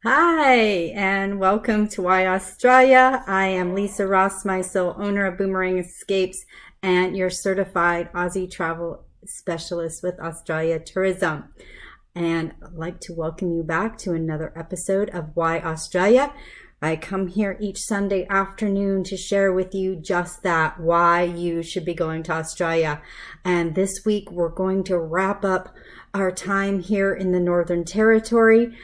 Hi, and welcome to Why Australia. I am Lisa Rossmeissl, owner of Boomerang Escapes, and your certified Aussie travel specialist with Australia Tourism. And I'd like to welcome you back to another episode of Why Australia. I come here each Sunday afternoon to share with you just that, why you should be going to Australia. And this week we're going to wrap up our time here in the Northern Territory.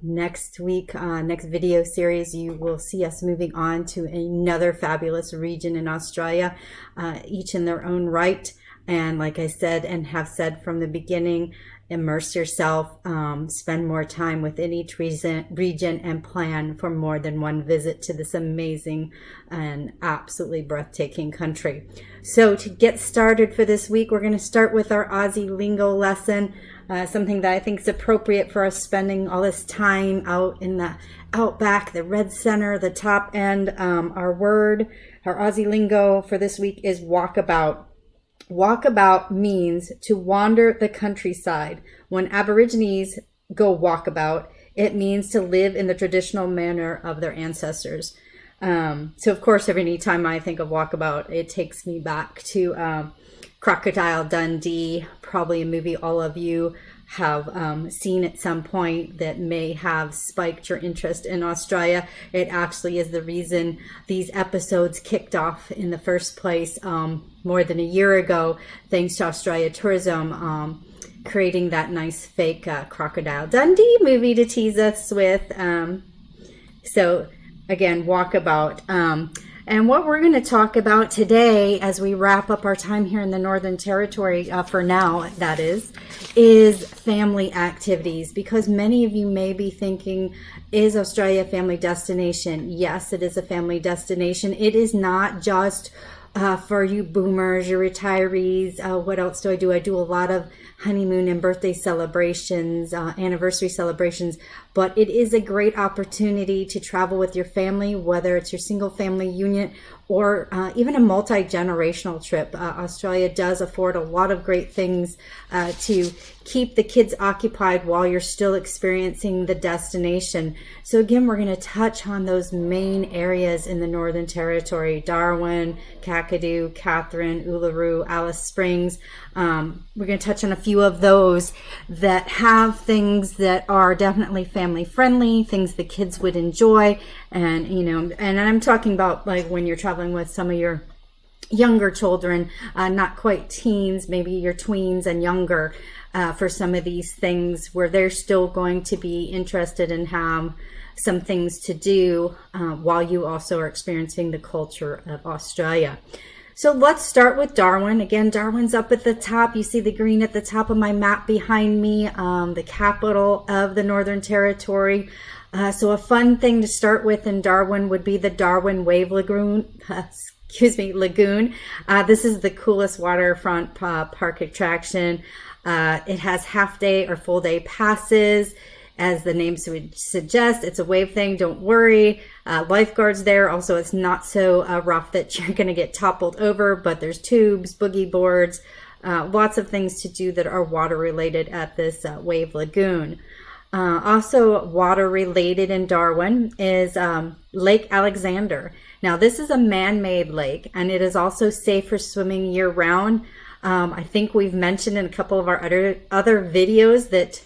Next week, next video series, you will see us moving on to another fabulous region in Australia, each in their own right. And like I said and have said from the beginning, immerse yourself, spend more time within each region, and plan for more than one visit to this amazing and absolutely breathtaking country. So to get started for this week, we're going to start with our Aussie lingo lesson, something that I think is appropriate for us spending all this time out in the outback, the red center, the top end. Our Aussie lingo for this week is walkabout. Walkabout means to wander the countryside. When Aborigines go walkabout, it means to live in the traditional manner of their ancestors. So of course, every time I think of walkabout, it takes me back to Crocodile Dundee, probably a movie all of you have seen at some point that may have spiked your interest in Australia. It actually is the reason these episodes kicked off in the first place more than a year ago, thanks to Australia Tourism creating that nice fake Crocodile Dundee movie to tease us with. So again, walkabout. And what we're going to talk about today as we wrap up our time here in the Northern Territory, for now, that is family activities. Because many of you may be thinking, is Australia a family destination? Yes, it is a family destination. It is not just for you boomers, your retirees. What else do? I do a lot of honeymoon and birthday celebrations, anniversary celebrations, but it is a great opportunity to travel with your family, whether it's your single family unit or even a multi-generational trip. Australia does afford a lot of great things to keep the kids occupied while you're still experiencing the destination. So again, we're going to touch on those main areas in the Northern Territory: Darwin, Kakadu, Catherine, Uluru, Alice Springs. We're going to touch on a few of those that have things that are definitely family friendly, things the kids would enjoy. And, and I'm talking about like when you're traveling with some of your younger children, not quite teens, maybe your tweens and younger, for some of these things where they're still going to be interested and have some things to do while you also are experiencing the culture of Australia. So let's start with Darwin. Again, Darwin's up at the top. You see the green at the top of my map behind me, the capital of the Northern Territory. So a fun thing to start with in Darwin would be the Darwin Wave Lagoon. Lagoon. This is the coolest waterfront park attraction. It has half day or full day passes. As the name would suggest, it's a wave thing. Don't worry. Lifeguards there. Also, it's not so rough that you're going to get toppled over, but there's tubes, boogie boards, lots of things to do that are water related at this Wave Lagoon. Also water related in Darwin is Lake Alexander. Now, this is a man-made lake, and it is also safe for swimming year round. I think we've mentioned in a couple of our other videos that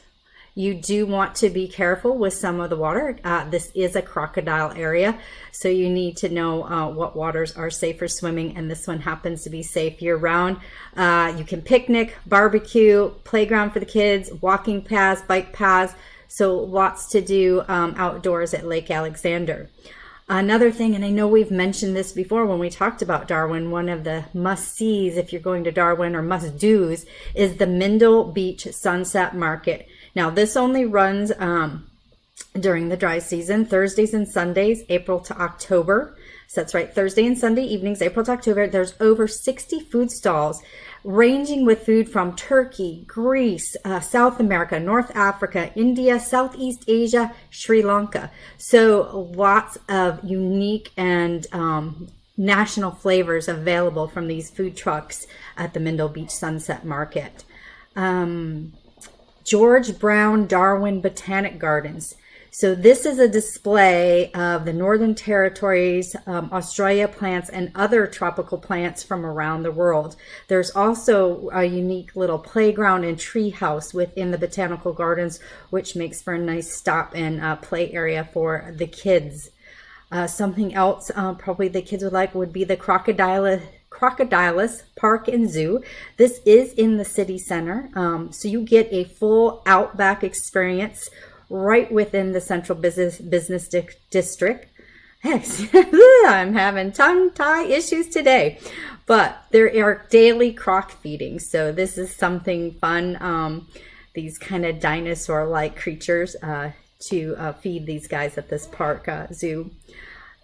you do want to be careful with some of the water. This is a crocodile area, so you need to know what waters are safe for swimming, and this one happens to be safe year round. You can picnic, barbecue, playground for the kids, walking paths, bike paths, so lots to do outdoors at Lake Alexander. Another thing, and I know we've mentioned this before when we talked about Darwin, one of the must-sees if you're going to Darwin or must-dos is the Mindle Beach Sunset Market. Now, this only runs during the dry season, Thursdays and Sundays, April to October. So that's right, Thursday and Sunday evenings, April to October. There's over 60 food stalls ranging with food from Turkey, Greece, South America, North Africa, India, Southeast Asia, Sri Lanka. So lots of unique and national flavors available from these food trucks at the Mindle Beach Sunset Market. George Brown Darwin Botanic Gardens. So this is a display of the Northern Territory's Australia plants and other tropical plants from around the world. There's also a unique little playground and tree house within the botanical gardens, which makes for a nice stop and play area for the kids. Something else probably the kids would like would be the Crocodilis Park and Zoo. This is in the city center, so you get a full outback experience right within the central business district. I'm having tongue-tie issues today, but there are daily croc feedings, so this is something fun. These kind of dinosaur-like creatures to feed these guys at this park zoo.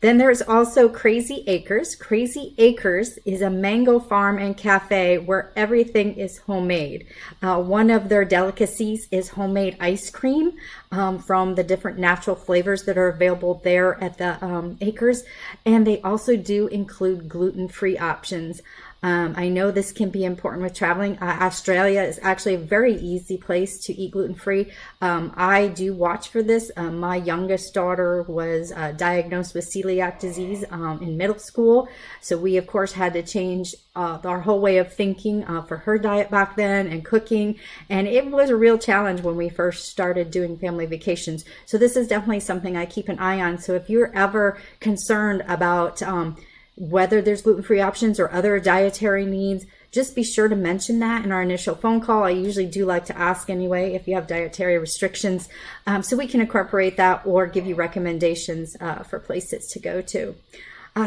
Then there's also Crazy Acres. Crazy Acres is a mango farm and cafe where everything is homemade. One of their delicacies is homemade ice cream from the different natural flavors that are available there at the acres. And they also do include gluten-free options. I know this can be important with traveling. Australia is actually a very easy place to eat gluten-free. I do watch for this. My youngest daughter was diagnosed with celiac disease in middle school. So we, of course, had to change our whole way of thinking for her diet back then and cooking. And it was a real challenge when we first started doing family vacations. So this is definitely something I keep an eye on. So if you're ever concerned about whether there's gluten-free options or other dietary needs, just be sure to mention that in our initial phone call. I usually do like to ask anyway if you have dietary restrictions, so we can incorporate that or give you recommendations for places to go to.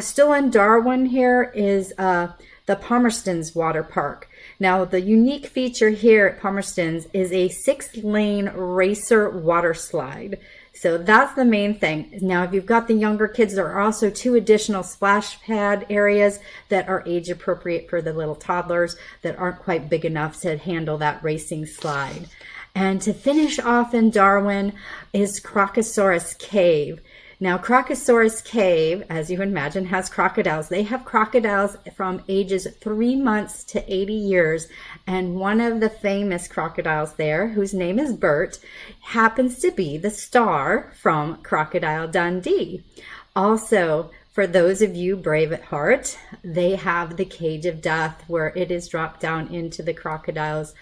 Still in Darwin here is the Palmerstons Water Park. Now, the unique feature here at Palmerstons is a 6-lane racer water slide. So that's the main thing. Now, if you've got the younger kids, there are also 2 additional splash pad areas that are age appropriate for the little toddlers that aren't quite big enough to handle that racing slide. And to finish off in Darwin is Crocosaurus Cave. Now, Crocosaurus Cave, as you imagine, has crocodiles. They have crocodiles from ages 3 months to 80 years. And one of the famous crocodiles there, whose name is Bert, happens to be the star from Crocodile Dundee. Also, for those of you brave at heart, they have the cage of death where it is dropped down into the crocodiles.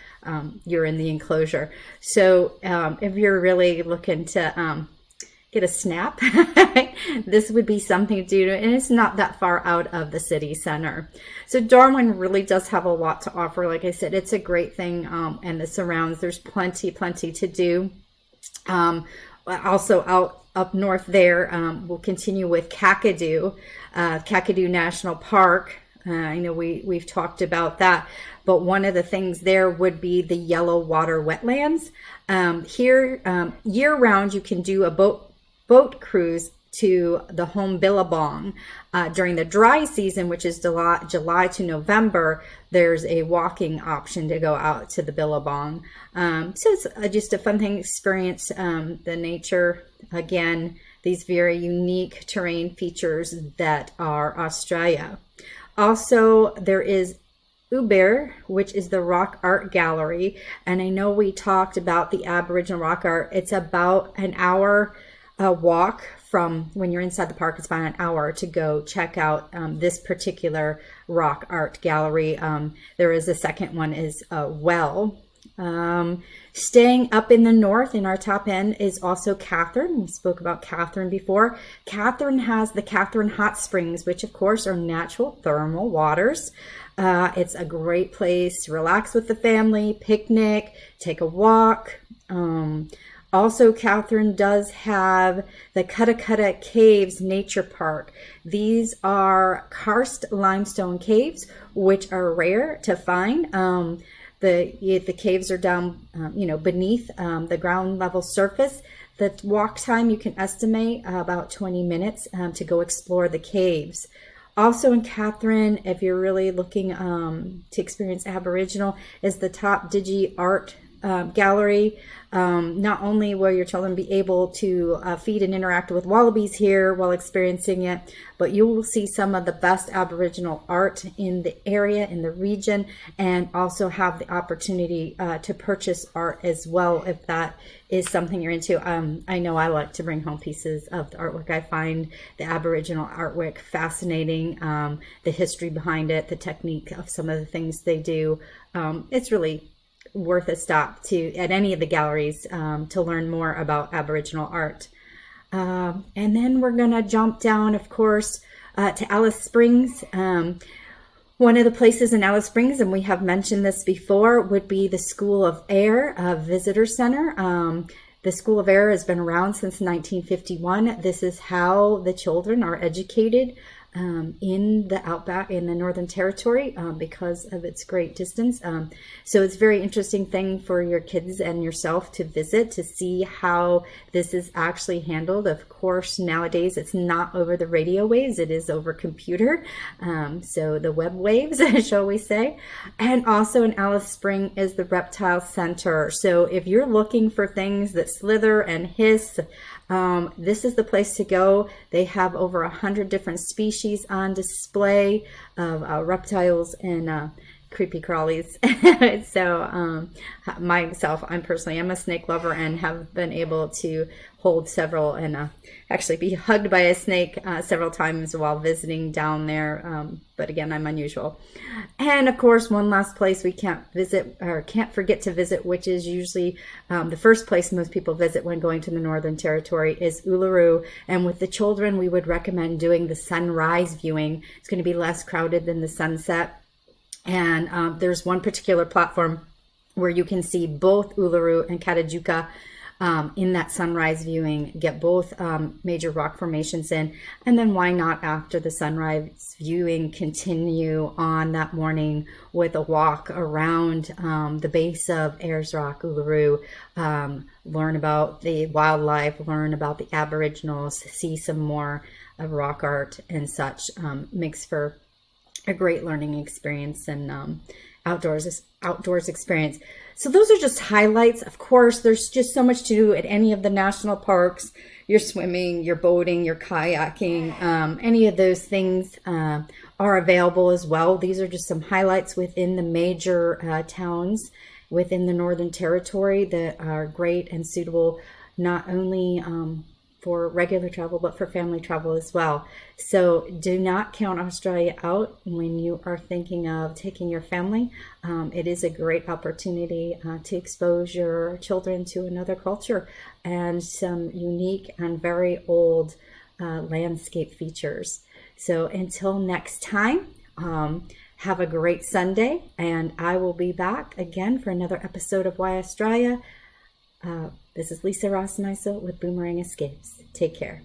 You're in the enclosure. So if you're really looking to get a snap, this would be something to do, and it's not that far out of the city center. So Darwin really does have a lot to offer. Like I said, it's a great thing, and the surrounds, there's plenty to do. Also up north there, we'll continue with Kakadu National Park. I know we've talked about that, but one of the things there would be the yellow water wetlands. Here, year-round, you can do a boat cruise to the home Billabong. During the dry season, which is July to November, there's a walking option to go out to the Billabong. So it's just a fun thing to experience the nature. Again, these very unique terrain features that are Australia. Also, there is Uber, which is the rock art gallery. And I know we talked about the Aboriginal rock art. It's about an hour walk from when you're inside the park. It's about an hour to go check out this particular rock art gallery. There is a second one is staying up in the north in our top end is also Catherine. We spoke about Catherine before. Catherine has the Catherine Hot Springs, which of course are natural thermal waters. It's a great place to relax with the family, picnic, take a walk. Also, Catherine does have the Cutta Caves Nature Park. These are karst limestone caves, which are rare to find. The caves are down, beneath the ground level surface. The walk time you can estimate about 20 minutes to go explore the caves. Also in Catherine, if you're really looking to experience Aboriginal, is the Top Digi Art gallery. Not only will your children be able to feed and interact with wallabies here while experiencing it, but you will see some of the best Aboriginal art in the area, in the region, and also have the opportunity to purchase art as well if that is something you're into. I know I like to bring home pieces of the artwork. I find the Aboriginal artwork fascinating, the history behind it, the technique of some of the things they do. It's really worth a stop to at any of the galleries to learn more about Aboriginal art. And then we're going to jump down, of course, to Alice Springs. One of the places in Alice Springs, and we have mentioned this before, would be the School of Air Visitor Center. The School of Air has been around since 1951. This is how the children are educated in the outback, in the Northern Territory, because of its great distance. So it's a very interesting thing for your kids and yourself to visit, to see how this is actually handled. Of course, nowadays it's not over the radio waves, it is over computer. So the web waves, shall we say. And also in Alice Spring is the Reptile Center. So if you're looking for things that slither and hiss, this is the place to go. They have over 100 different species on display of reptiles and creepy crawlies. So I'm a snake lover and have been able to hold several and actually be hugged by a snake several times while visiting down there. But again, I'm unusual. And of course, one last place we can't forget to visit, which is usually the first place most people visit when going to the Northern Territory, is Uluru. And with the children, we would recommend doing the sunrise viewing. It's going to be less crowded than the sunset. And there's one particular platform where you can see both Uluru and Katajuka in that sunrise viewing, get both major rock formations in. And then why not, after the sunrise viewing, continue on that morning with a walk around the base of Ayers Rock, Uluru, learn about the wildlife, learn about the Aboriginals, see some more of rock art and such. Makes for a great learning experience and outdoors experience. So those are just highlights. Of course, there's just so much to do at any of the national parks. Your swimming, your boating, your kayaking, any of those things are available as well. These are just some highlights within the major towns within the Northern Territory that are great and suitable, not only for regular travel, but for family travel as well. So do not count Australia out when you are thinking of taking your family. It is a great opportunity to expose your children to another culture and some unique and very old landscape features. So until next time, have a great Sunday, and I will be back again for another episode of Why Australia. This is Lisa Rossmeissl with Boomerang Escapes. Take care.